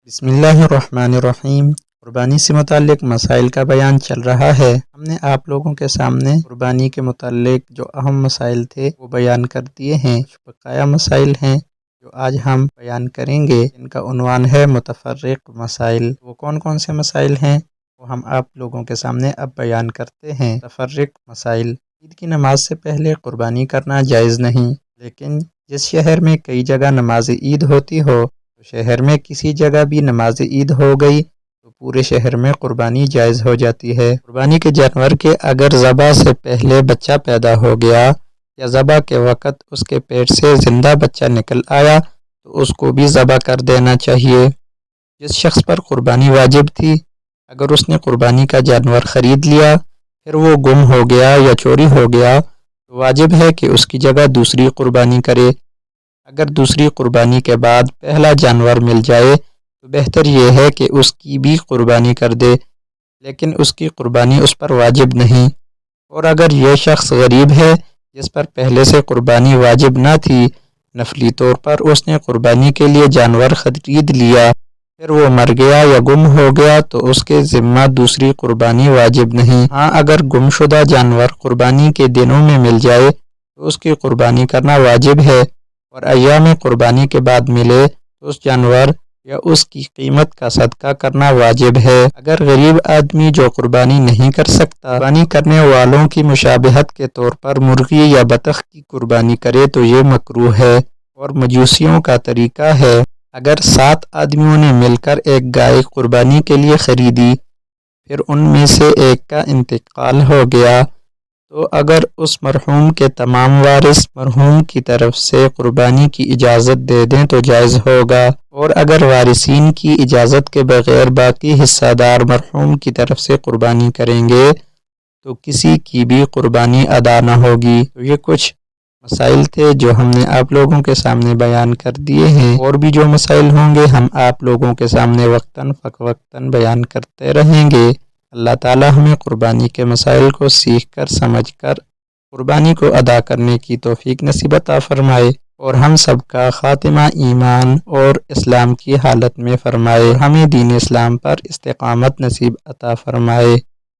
بسم اللہ الرحمن الرحیم۔ قربانی سے متعلق مسائل کا بیان چل رہا ہے۔ ہم نے آپ لوگوں کے سامنے قربانی کے متعلق جو اہم مسائل تھے وہ بیان کر دیے ہیں۔ بقایا مسائل ہیں جو آج ہم بیان کریں گے، ان کا عنوان ہے متفرق مسائل۔ وہ کون کون سے مسائل ہیں وہ ہم آپ لوگوں کے سامنے اب بیان کرتے ہیں۔ متفرق مسائل: عید کی نماز سے پہلے قربانی کرنا جائز نہیں، لیکن جس شہر میں کئی جگہ نماز عید ہوتی ہو، شہر میں کسی جگہ بھی نماز عید ہو گئی تو پورے شہر میں قربانی جائز ہو جاتی ہے۔ قربانی کے جانور کے اگر ذبح سے پہلے بچہ پیدا ہو گیا یا ذبح کے وقت اس کے پیٹ سے زندہ بچہ نکل آیا تو اس کو بھی ذبح کر دینا چاہیے۔ جس شخص پر قربانی واجب تھی، اگر اس نے قربانی کا جانور خرید لیا پھر وہ گم ہو گیا یا چوری ہو گیا تو واجب ہے کہ اس کی جگہ دوسری قربانی کرے۔ اگر دوسری قربانی کے بعد پہلا جانور مل جائے تو بہتر یہ ہے کہ اس کی بھی قربانی کر دے، لیکن اس کی قربانی اس پر واجب نہیں۔ اور اگر یہ شخص غریب ہے جس پر پہلے سے قربانی واجب نہ تھی، نفلی طور پر اس نے قربانی کے لیے جانور خرید لیا، پھر وہ مر گیا یا گم ہو گیا تو اس کے ذمہ دوسری قربانی واجب نہیں۔ ہاں، اگر گم شدہ جانور قربانی کے دنوں میں مل جائے تو اس کی قربانی کرنا واجب ہے، اور ایام قربانی کے بعد ملے تو اس جانور یا اس کی قیمت کا صدقہ کرنا واجب ہے۔ اگر غریب آدمی جو قربانی نہیں کر سکتا، قربانی کرنے والوں کی مشابہت کے طور پر مرغی یا بطخ کی قربانی کرے تو یہ مکروہ ہے اور مجوسیوں کا طریقہ ہے۔ اگر 7 آدمیوں نے مل کر ایک گائے قربانی کے لیے خریدی، پھر ان میں سے ایک کا انتقال ہو گیا، تو اگر اس مرحوم کے تمام وارث مرحوم کی طرف سے قربانی کی اجازت دے دیں تو جائز ہوگا، اور اگر وارثین کی اجازت کے بغیر باقی حصہ دار مرحوم کی طرف سے قربانی کریں گے تو کسی کی بھی قربانی ادا نہ ہوگی۔ تو یہ کچھ مسائل تھے جو ہم نے آپ لوگوں کے سامنے بیان کر دیے ہیں، اور بھی جو مسائل ہوں گے ہم آپ لوگوں کے سامنے وقتاً فوقتاً بیان کرتے رہیں گے۔ اللہ تعالی ہمیں قربانی کے مسائل کو سیکھ کر سمجھ کر قربانی کو ادا کرنے کی توفیق نصیب عطا فرمائے، اور ہم سب کا خاتمہ ایمان اور اسلام کی حالت میں فرمائے، ہمیں دین اسلام پر استقامت نصیب عطا فرمائے۔